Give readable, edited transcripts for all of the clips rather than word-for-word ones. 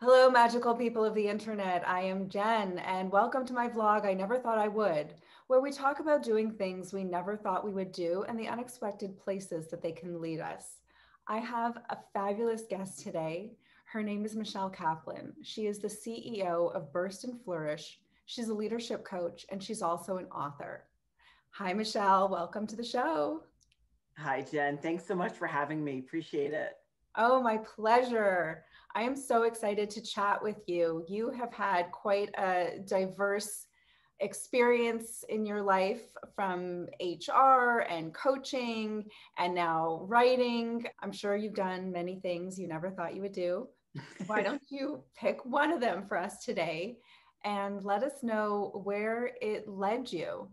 Hello, magical people of the internet. I am Jen, and welcome to my vlog I never thought I would, where we talk about doing things we never thought we would do and the unexpected places that they can lead us. I have a fabulous guest today. Her name is Michelle Kaplan. She is the CEO of Burst and Flourish. She's a leadership coach, and she's also an author. Hi, Michelle. Welcome to the show. Hi, Jen. Thanks so much for having me. Appreciate it. Oh, my pleasure. I am so excited to chat with you. You have had quite a diverse experience in your life from HR and coaching and now writing. I'm sure you've done many things you never thought you would do. Why don't you pick one of them for us today and let us know where it led you?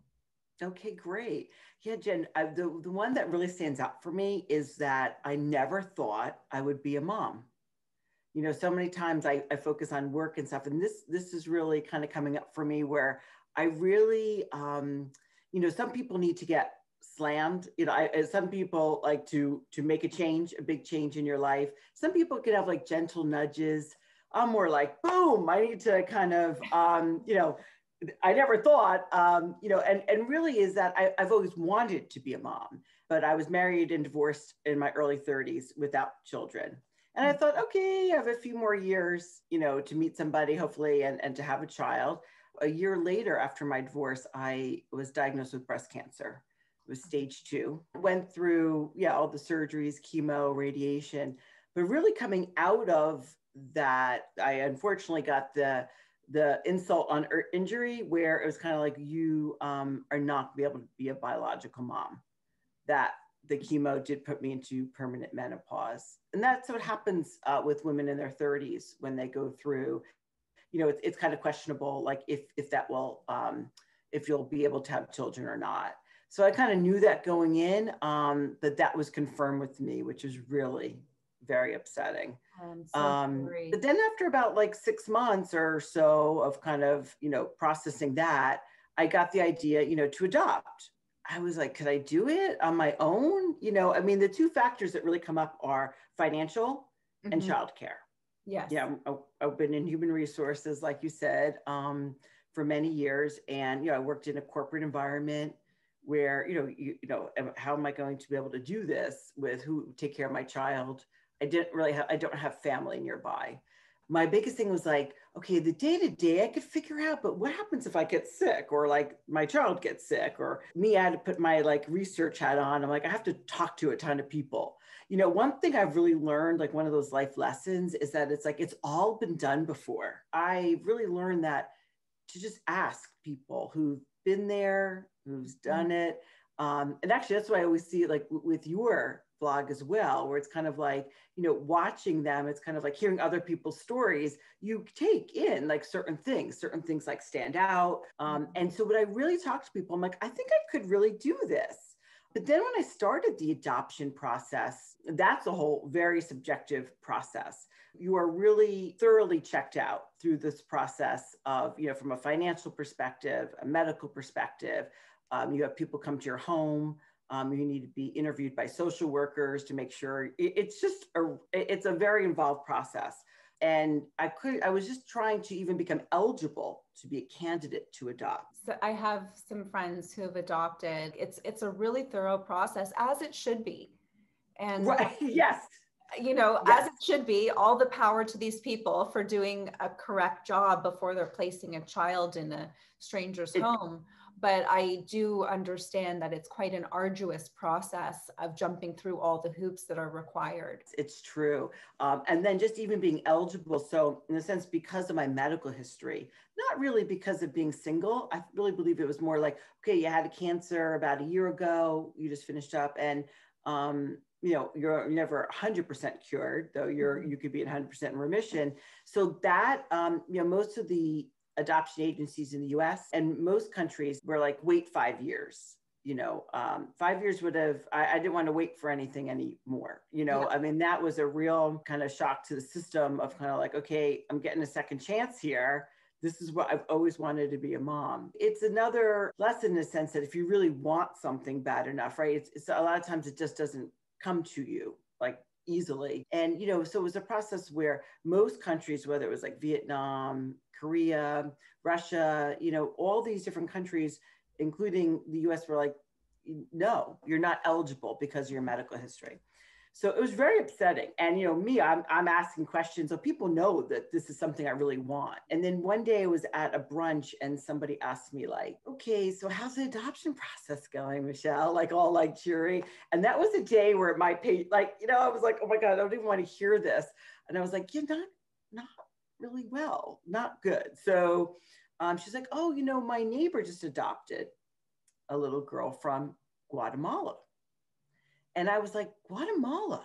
Okay, great. Yeah, Jen, the one that really stands out for me is that I never thought I would be a mom. So many times I focus on work and stuff, and this is really kind of coming up for me where I really, some people need to get slammed. Some people like to make a change, a big change in your life. Some people can have like gentle nudges. I'm more like, boom, I need to kind of, I never thought, and really is that I've always wanted to be a mom, but I was married and divorced in my early 30s without children. And I thought, okay, I have a few more years, to meet somebody, hopefully, and to have a child. A year later, after my divorce, I was diagnosed with breast cancer. It was stage 2. Went through, all the surgeries, chemo, radiation, but really coming out of that, I unfortunately got the insult on injury where it was kind of like you are not be able to be a biological mom. That the chemo did put me into permanent menopause. And that's what happens with women in their 30s when they go through, it's kind of questionable, like if that will, if you'll be able to have children or not. So I kind of knew that going in, that was confirmed with me, which is really very upsetting. I'm so But sorry. then after about like 6 months or so of kind of, processing that, I got the idea, to adopt. I was like, could I do it on my own? I mean, the two factors that really come up are financial and Mhm. childcare. Yes. I've been in human resources, like you said, for many years. And, I worked in a corporate environment where, how am I going to be able to do this with who take care of my child? I don't have family nearby. My biggest thing was like, okay, the day to day I could figure out, but what happens if I get sick or like my child gets sick or me, I had to put my like research hat on. I'm like, I have to talk to a ton of people. One thing I've really learned, like one of those life lessons is that it's like, it's all been done before. I really learned that to just ask people who've been there, who's Mhm. done it. And actually, that's why I always see it like with your vlog as well, where it's kind of like, watching them, it's kind of like hearing other people's stories. You take in like certain things like stand out. And so when I really talk to people, I'm like, I think I could really do this. But then when I started the adoption process, that's a whole very subjective process. You are really thoroughly checked out through this process of, from a financial perspective, a medical perspective. You have people come to your home. You need to be interviewed by social workers to make sure it's a very involved process. And I was just trying to even become eligible to be a candidate to adopt. So I have some friends who have adopted. It's a really thorough process, as it should be. And Right. Yes. as Yes. it should be, all the power to these people for doing a correct job before they're placing a child in a stranger's It, home. But I do understand that it's quite an arduous process of jumping through all the hoops that are required. it's true. And then just even being eligible. So, in a sense, because of my medical history, not really because of being single, I really believe it was more like, okay, you had a cancer about a year ago, you just finished up, and you're never 100% cured, though Mhm. you could be 100% in remission. So that, most of the adoption agencies in the US and most countries were like, wait 5 years. 5 years would have, I didn't want to wait for anything anymore. Yeah. I mean, that was a real kind of shock to the system of kind of like, okay, I'm getting a second chance here. This is what I've always wanted to be a mom. It's another lesson in the sense that if you really want something bad enough, right? It's a lot of times it just doesn't come to you like easily. And, so it was a process where most countries, whether it was like Vietnam, Korea, Russia, all these different countries, including the US, were like, no, you're not eligible because of your medical history. So it was very upsetting. And, me, I'm asking questions. So people know that this is something I really want. And then one day I was at a brunch and somebody asked me like, okay, so how's the adoption process going, Michelle? Like all like cheery. And that was a day where my page, like, I was like, oh my God, I don't even want to hear this. And I was like, you're not really well, not good. So she's like, oh, my neighbor just adopted a little girl from Guatemala. And I was like, Guatemala?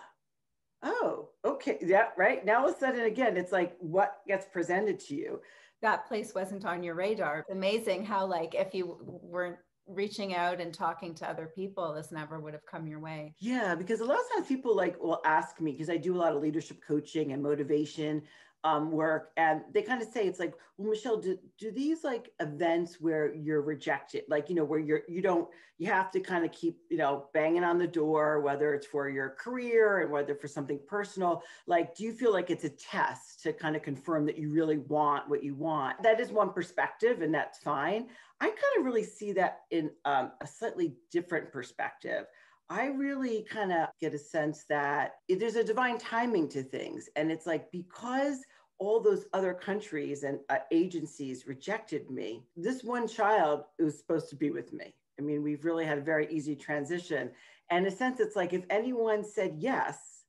Oh, okay. Yeah, right. Now all of a sudden, again, it's like what gets presented to you. That place wasn't on your radar. Amazing how, like, if you weren't reaching out and talking to other people, this never would have come your way. Yeah, because a lot of times people like will ask me, because I do a lot of leadership coaching and motivation work, and they kind of say, it's like, well, Michelle, do these like events where you're rejected, like, where you have to kind of keep, banging on the door, whether it's for your career and whether for something personal, like, do you feel like it's a test to kind of confirm that you really want what you want? That is one perspective, and that's fine. I kind of really see that in a slightly different perspective. I really kind of get a sense that there's a divine timing to things. And it's like, because all those other countries and agencies rejected me, this one child was supposed to be with me. I mean, we've really had a very easy transition. And in a sense, it's like, if anyone said yes,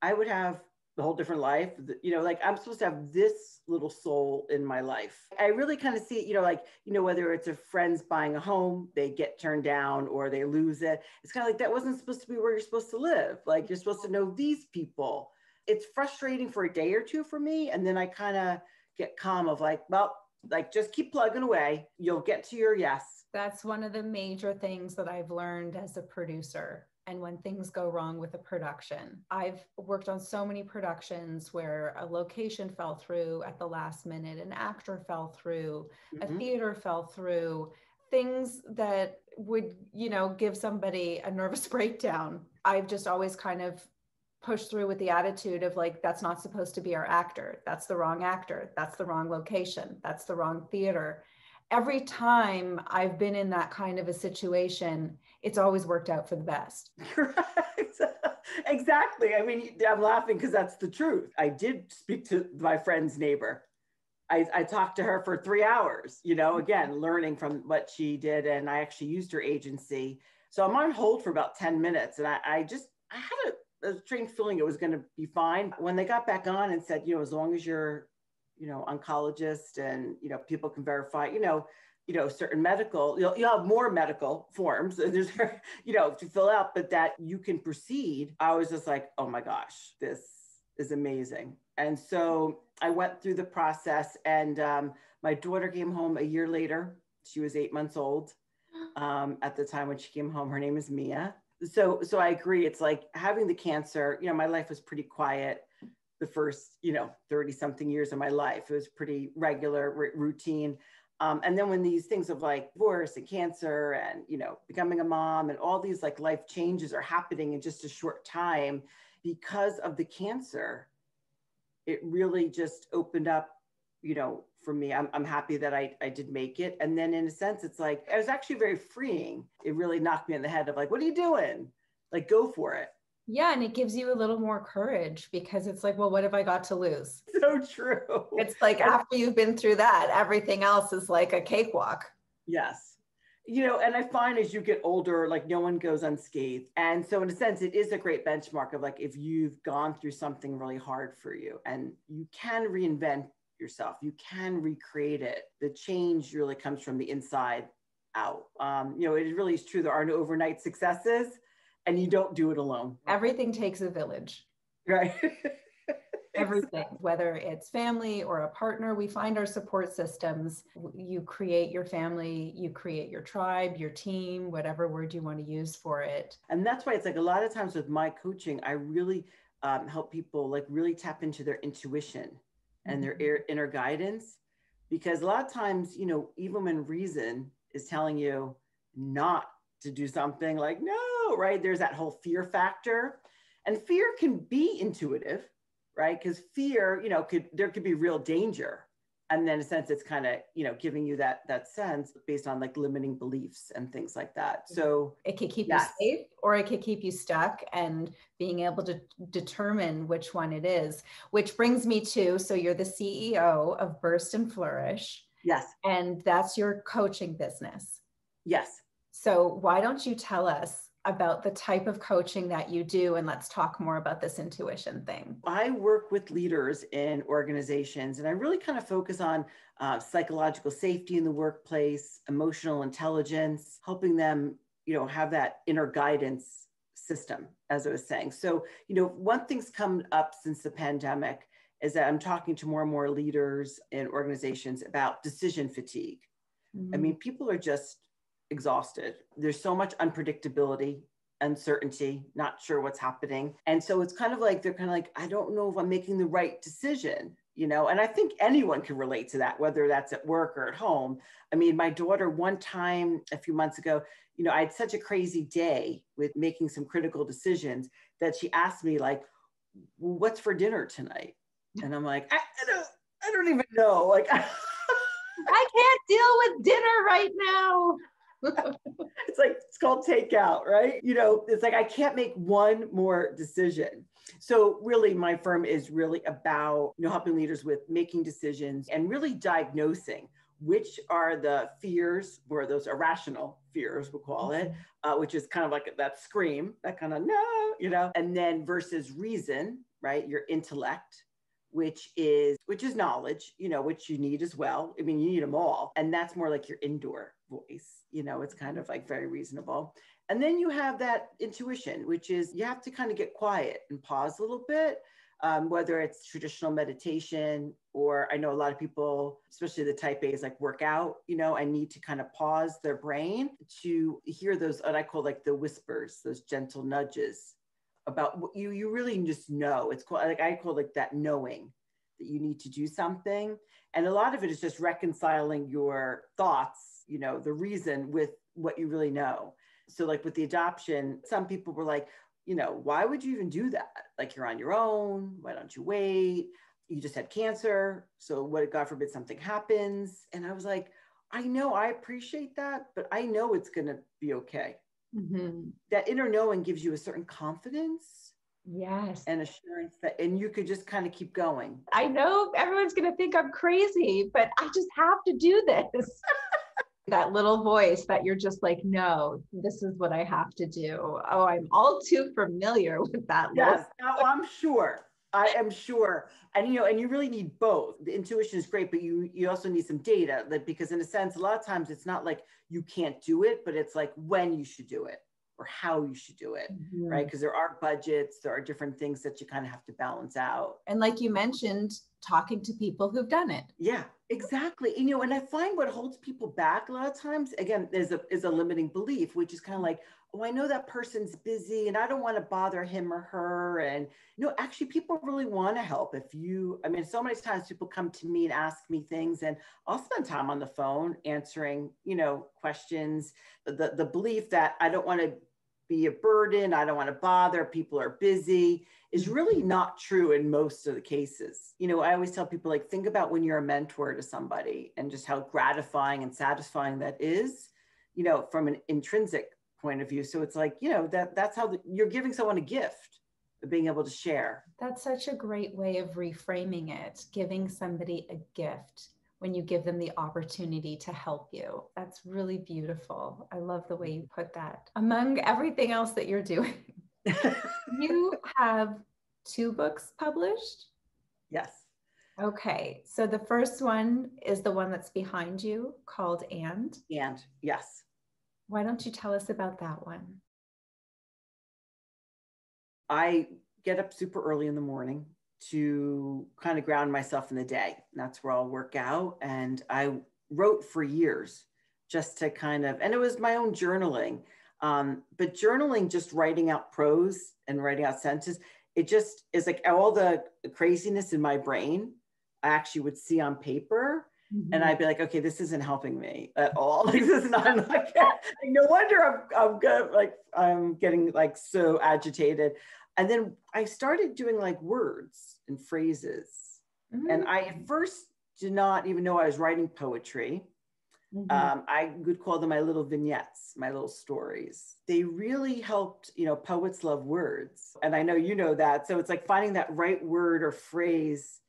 I would have a whole different life. Like, I'm supposed to have this little soul in my life. I really kind of see it, whether it's a friend's buying a home, they get turned down or they lose it. It's kind of like, that wasn't supposed to be where you're supposed to live. Like, you're supposed to know these people. It's frustrating for a day or two for me. And then I kind of get calm of like, well, like, just keep plugging away. You'll get to your yes. That's one of the major things that I've learned as a producer. And when things go wrong with a production, I've worked on so many productions where a location fell through at the last minute, an actor fell through, a theater fell through, things that would, give somebody a nervous breakdown. I've just always kind of pushed through with the attitude of like, that's not supposed to be our actor. That's the wrong actor. That's the wrong location. That's the wrong theater. Every time I've been in that kind of a situation, it's always worked out for the best. Right. Exactly. I mean, I'm laughing because that's the truth. I did speak to my friend's neighbor. I talked to her for 3 hours, again, learning from what she did. And I actually used her agency. So I'm on hold for about 10 minutes. And I had a strange feeling it was going to be fine. When they got back on and said, as long as you're, oncologist and, people can verify, certain medical, you'll have more medical forms, there's, to fill out, but that you can proceed. I was just like, oh my gosh, this is amazing. And so I went through the process, and my daughter came home a year later. She was 8 months old at the time when she came home. Her name is Mia. So I agree. It's like having the cancer, my life was pretty quiet the first, 30 something years of my life. It was pretty regular routine. And then when these things of like divorce and cancer and, becoming a mom and all these like life changes are happening in just a short time because of the cancer, it really just opened up, for me. I'm happy that I did make it. And then in a sense, it's like, it was actually very freeing. It really knocked me in the head of like, what are you doing? Like, go for it. Yeah. And it gives you a little more courage because it's like, well, what have I got to lose? So true. It's like, after you've been through that, everything else is like a cakewalk. Yes. And I find as you get older, like no one goes unscathed. And so in a sense, it is a great benchmark of like, if you've gone through something really hard for you and you can reinvent yourself, you can recreate it. The change really comes from the inside out. It really is true. There are no overnight successes and you don't do it alone. Everything takes a village. Right. Everything, whether it's family or a partner, we find our support systems. You create your family, you create your tribe, your team, whatever word you want to use for it. And that's why it's like a lot of times with my coaching, I really help people like really tap into their intuition and their inner guidance, because a lot of times, even when reason is telling you not to do something, like, no, right? There's that whole fear factor. And fear can be intuitive, right? Because fear, there could be real danger. And then in a sense, it's kind of, giving you that sense based on like limiting beliefs and things like that. So it could keep yes. you safe, or it could keep you stuck, and being able to determine which one it is, which brings me to, so you're the CEO of Burst and Flourish. Yes. And that's your coaching business. Yes. So why don't you tell us about the type of coaching that you do, and let's talk more about this intuition thing. I work with leaders in organizations, and I really kind of focus on psychological safety in the workplace, emotional intelligence, helping them, have that inner guidance system, as I was saying. So, one thing's come up since the pandemic is that I'm talking to more and more leaders in organizations about decision fatigue. I mean, people are just exhausted. There's so much unpredictability, uncertainty, not sure what's happening. And so it's kind of like, they're kind of like, I don't know if I'm making the right decision, and I think anyone can relate to that, whether that's at work or at home. I mean, my daughter, one time a few months ago, I had such a crazy day with making some critical decisions that she asked me like, well, what's for dinner tonight? And I'm like, I don't even know. Like, I can't deal with dinner right now. It's called takeout, right? It's like, I can't make one more decision. So really my firm is really about, helping leaders with making decisions and really diagnosing which are the fears, or those irrational fears, we'll call it, which is kind of like that scream, that kind of no, and then versus reason, right? Your intellect, which is knowledge, which you need as well. I mean, you need them all. And that's more like your indoor voice, it's kind of like very reasonable. And then you have that intuition, which is you have to kind of get quiet and pause a little bit, whether it's traditional meditation, or I know a lot of people, especially the type A's, like work out, I need to kind of pause their brain to hear those, what I call like the whispers, those gentle nudges about what you really just know. It's called, like, I call like that knowing that you need to do something. And a lot of it is just reconciling your thoughts, the reason with what you really know. So like with the adoption, some people were like, why would you even do that? Like, you're on your own. Why don't you wait? You just had cancer. So what if God forbid something happens? And I was like, I know, I appreciate that, but I know it's going to be okay. That inner knowing gives you a certain confidence. Yes. And assurance and you could just kind of keep going. I know everyone's going to think I'm crazy, but I just have to do this. That little voice that you're just like, no, this is what I have to do. Oh, I'm all too familiar with that. Yes, I'm sure. I am sure. And, and you really need both. The intuition is great, but you also need some data, because in a sense, a lot of times it's not like you can't do it, but it's like when you should do it or how you should do it, right? Because there are budgets, there are different things that you kind of have to balance out. And like you mentioned, talking to people who've done it. Yeah, exactly. And I find what holds people back a lot of times, again, is a limiting belief, which is kind of like, oh, I know that person's busy and I don't want to bother him or her. And, actually people really want to help. So many times people come to me and ask me things, and I'll spend time on the phone answering, questions. The belief that I don't want to be a burden, I don't want to bother, people are busy, is really not true in most of the cases. I always tell people, like, think about when you're a mentor to somebody and just how gratifying and satisfying that is, from an intrinsic point of view. So it's like, that's how you're giving someone a gift of being able to share. That's such a great way of reframing it, giving somebody a gift when you give them the opportunity to help you. That's really beautiful. I love the way you put that. Among everything else that you're doing, you have 2 books published? Yes. Okay. So the first one is the one that's behind you, called And. And, yes. Why don't you tell us about that one? I get up super early in the morning to kind of ground myself in the day. That's where I'll work out. And I wrote for years just to kind of, and it was my own journaling. But journaling, just writing out prose and writing out sentences, it just is like all the craziness in my brain, I actually would see on paper. And I'd be like, okay, this isn't helping me at all. Like, this is not, no wonder I'm getting like so agitated. And then I started doing like words and phrases. And I at first did not even know I was writing poetry. I would call them my little vignettes, my little stories. They really helped, poets love words. And I know you know that. So it's like finding that right word or phrase.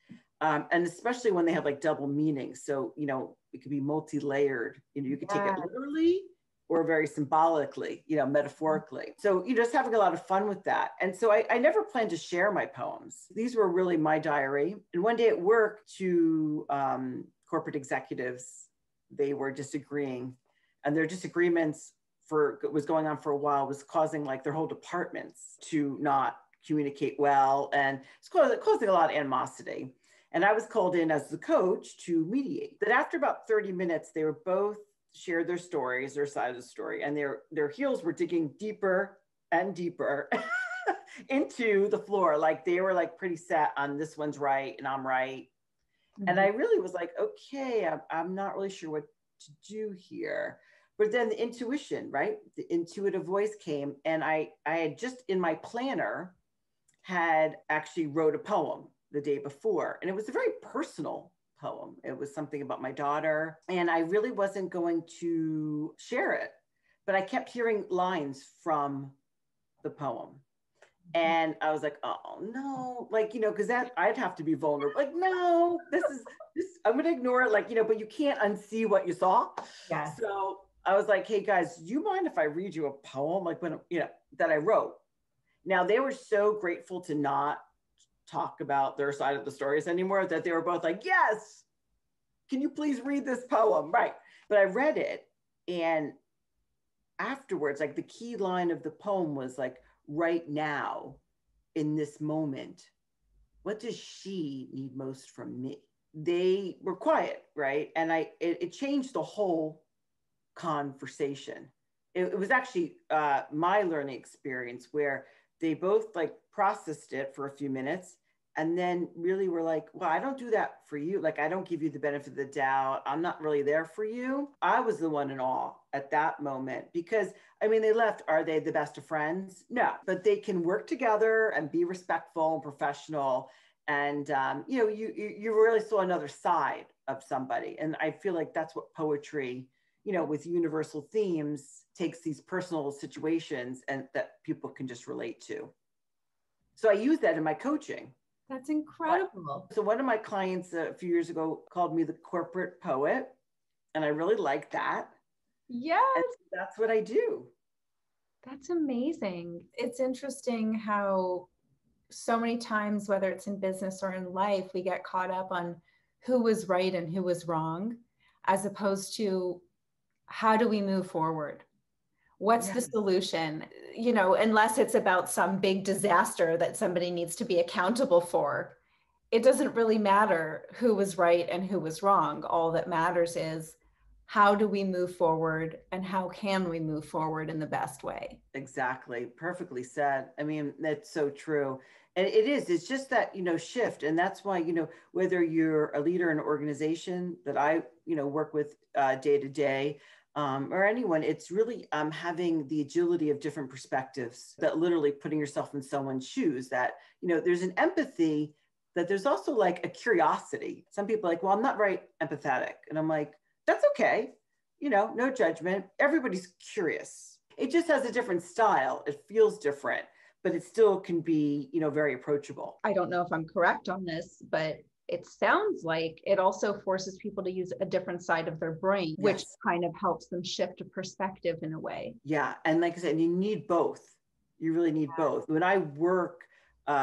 And especially when they have like double meanings. So, it could be multi-layered. You could take it literally or very symbolically, metaphorically. So just having a lot of fun with that. And so I never planned to share my poems. These were really my diary. And one day at work, two corporate executives, they were disagreeing, and their disagreements was going on for a while, was causing like their whole departments to not communicate well, and it's causing a lot of animosity. And I was called in as the coach to mediate. But after about 30 minutes, they were both shared their stories, their side of the story, and their heels were digging deeper and deeper into the floor. Like they were like pretty set on this one's right and I'm right. And I really was like, okay, I'm not really sure what to do here. But then the intuition, right? The intuitive voice came, and I had just in my planner had actually wrote a poem the day before. And it was a very personal poem. It was something about my daughter, and I really wasn't going to share it, but I kept hearing lines from the poem. And I was like, oh no, like, because that I'd have to be vulnerable. Like, no, this, I'm going to ignore it. Like, but you can't unsee what you saw. Yeah. So I was like, hey guys, do you mind if I read you a poem? Like when, that I wrote. Now they were so grateful to not talk about their side of the stories anymore, that they were both like, yes, can you please read this poem? Right. But I read it, and afterwards, like the key line of the poem was like, right now, in this moment, what does she need most from me? They were quiet, right? And it changed the whole conversation. It was actually my learning experience, where they both like processed it for a few minutes, and then really were like, well, I don't do that for you. Like, I don't give you the benefit of the doubt. I'm not really there for you. I was the one in awe at that moment, because they left. Are they the best of friends? No, but they can work together and be respectful and professional. And, you really saw another side of somebody. And I feel like that's what poetry, with universal themes, takes these personal situations and that people can just relate to. So I use that in my coaching. That's incredible. So one of my clients a few years ago called me the corporate poet, and I really like that. Yes. And that's what I do. That's amazing. It's interesting how so many times, whether it's in business or in life, we get caught up on who was right and who was wrong, as opposed to how do we move forward? What's the solution? Unless it's about some big disaster that somebody needs to be accountable for, it doesn't really matter who was right and who was wrong. All that matters is, how do we move forward, and how can we move forward in the best way? Exactly. Perfectly said. That's so true. And it's just that, shift. And that's why, whether you're a leader in an organization that I, work with day to day, or anyone, it's really having the agility of different perspectives, that literally putting yourself in someone's shoes, that, there's an empathy, that there's also like a curiosity. Some people are like, well, I'm not very empathetic. And I'm like, that's okay. No judgment. Everybody's curious. It just has a different style. It feels different, but it still can be, very approachable. I don't know if I'm correct on this, but it sounds like it also forces people to use a different side of their brain, which kind of helps them shift a perspective in a way. Yeah. And like I said, you need both. You really need both. When I work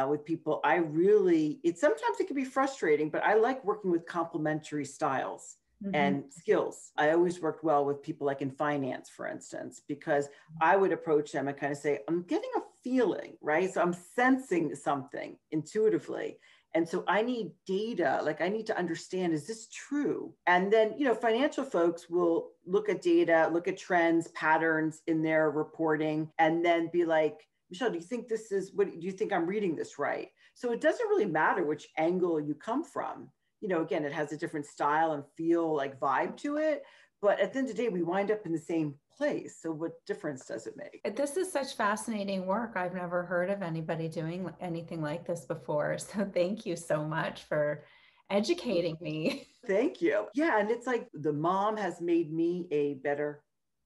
with people, sometimes it can be frustrating, but I like working with complementary styles and skills. I always worked well with people like in finance, for instance, because I would approach them and kind of say, I'm getting a feeling, right? So I'm sensing something intuitively. And so I need data, like I need to understand, is this true? And then, financial folks will look at data, look at trends, patterns in their reporting, and then be like, Michelle, do you think do you think I'm reading this right? So it doesn't really matter which angle you come from. Again, it has a different style and feel, like vibe to it. But at the end of the day, we wind up in the same place. So what difference does it make? This is such fascinating work. I've never heard of anybody doing anything like this before. So thank you so much for educating me. Thank you. Yeah. And it's like the mom has made me a better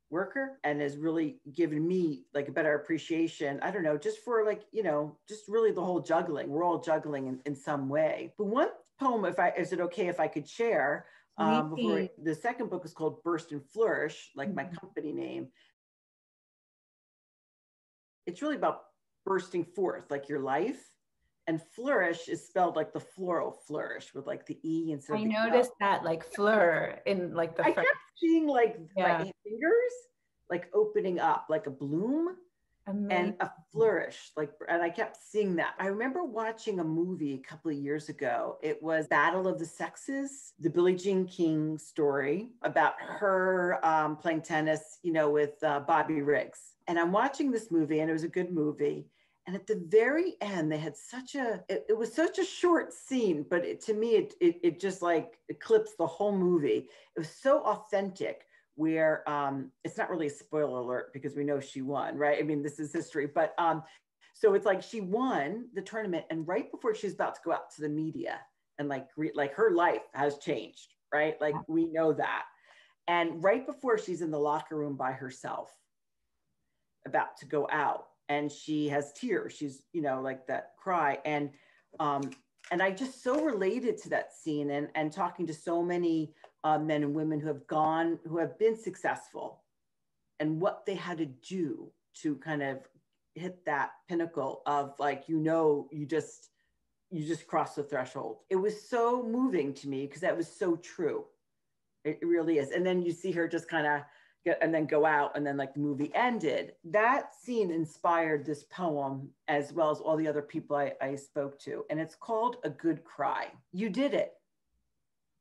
worker and has really given me like a better appreciation. I don't know, just for like, just really the whole juggling. We're all juggling in some way. But one poem, is it okay if I could share? Before the second book is called Burst and Flourish, like my company name. It's really about bursting forth, like your life. And flourish is spelled like the floral flourish with like the E instead of the noticed L. that like fleur in like the I kept seeing like yeah. my fingers like opening up like a bloom. Amazing. And a flourish, and I kept seeing that. I remember watching a movie a couple of years ago. It was Battle of the Sexes, the Billie Jean King story about her playing tennis, with Bobby Riggs. And I'm watching this movie, and it was a good movie. And at the very end, they had it was such a short scene, but to me, it just like eclipsed the whole movie. It was so authentic, where it's not really a spoiler alert because we know she won, right? I mean, this is history, but so it's like she won the tournament, and right before she's about to go out to the media and like her life has changed, right? Like we know that. And right before she's in the locker room by herself, about to go out, and she has tears, she's, like that cry. And I just so related to that scene and talking to so many men and women who have been successful and what they had to do to kind of hit that pinnacle of like, you just crossed the threshold. It was so moving to me because that was so true. It really is. And then you see her just kind of and then go out, and then like the movie ended. That scene inspired this poem as well as all the other people I spoke to. And it's called A Good Cry. You did it.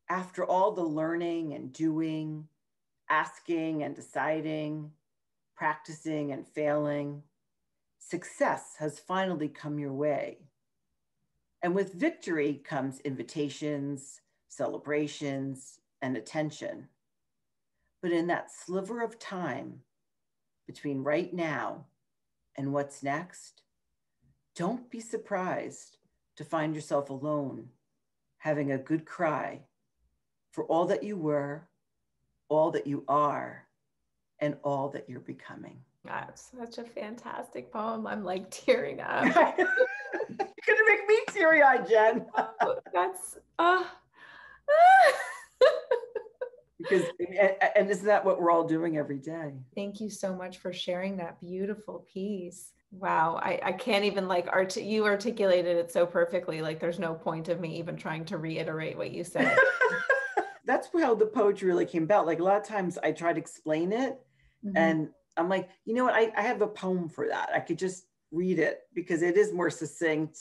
After all the learning and doing, asking and deciding, practicing and failing, success has finally come your way. And with victory comes invitations, celebrations, and attention. But in that sliver of time between right now and what's next, don't be surprised to find yourself alone, having a good cry for all that you were, all that you are, and all that you're becoming. That's such a fantastic poem. I'm like tearing up. You're gonna make me teary-eyed, Jen. That's because and isn't that what we're all doing every day? Thank you so much for sharing that beautiful piece. Wow, I can't even like you articulated it so perfectly. Like there's no point of me even trying to reiterate what you said. That's how the poetry really came about. Like a lot of times I try to explain it, and I'm like, you know what? I have a poem for that. I could just read it because it is more succinct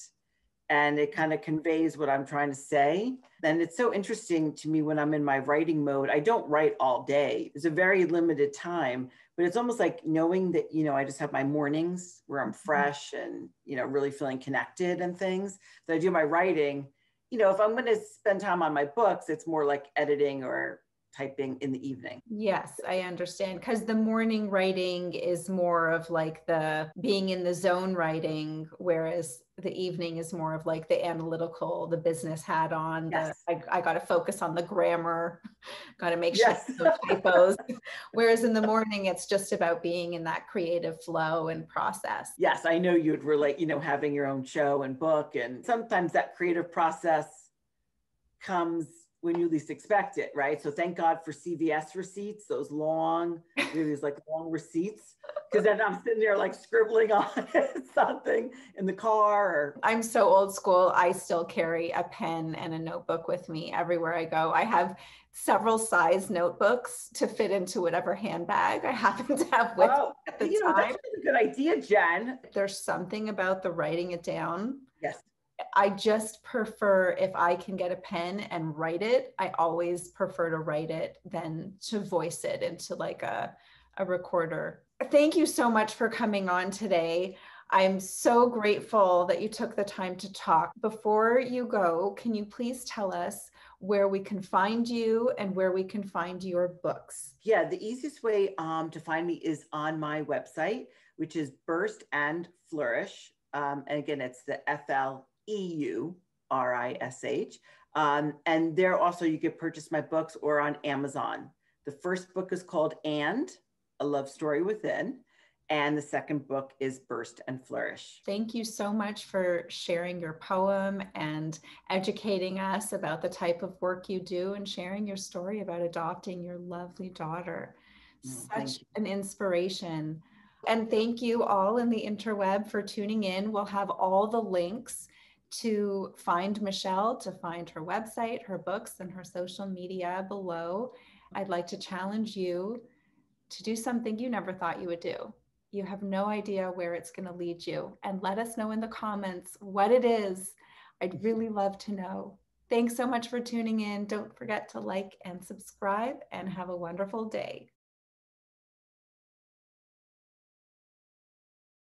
and it kind of conveys what I'm trying to say. And it's so interesting to me when I'm in my writing mode. I don't write all day. It's a very limited time, but it's almost like knowing that, I just have my mornings where I'm fresh and, really feeling connected and things. That I do my writing. If I'm going to spend time on my books, it's more like editing or typing in the evening. Yes, I understand. Because the morning writing is more of like the being in the zone writing, whereas the evening is more of like the analytical, the business hat on. Yes. I got to focus on the grammar, got to make sure no typos. Whereas in the morning, it's just about being in that creative flow and process. Yes, I know you'd relate, having your own show and book. And sometimes that creative process comes when you least expect it, right? So thank God for CVS receipts, those long, these like long receipts, because then I'm sitting there like scribbling on something in the car. I'm so old school. I still carry a pen and a notebook with me everywhere I go. I have several size notebooks to fit into whatever handbag I happen to have with me at the time. That's a good idea, Jen. There's something about the writing it down. Yes. I just prefer if I can get a pen and write it. I always prefer to write it than to voice it into like a recorder. Thank you so much for coming on today. I'm so grateful that you took the time to talk. Before you go, can you please tell us where we can find you and where we can find your books? Yeah, the easiest way to find me is on my website, which is Burst and Flourish. And again, it's the FLEURISH. And there also you can purchase my books or on Amazon. The first book is called And, A Love Story Within. And the second book is Burst and Flourish. Thank you so much for sharing your poem and educating us about the type of work you do and sharing your story about adopting your lovely daughter. Oh, thank Such you. an inspiration. And thank you all in the interweb for tuning in. We'll have all the links to find Michelle, to find her website, her books, and her social media below. I'd like to challenge you to do something you never thought you would do. You have no idea where it's going to lead you. And let us know in the comments what it is. I'd really love to know. Thanks so much for tuning in. Don't forget to like and subscribe, and have a wonderful day.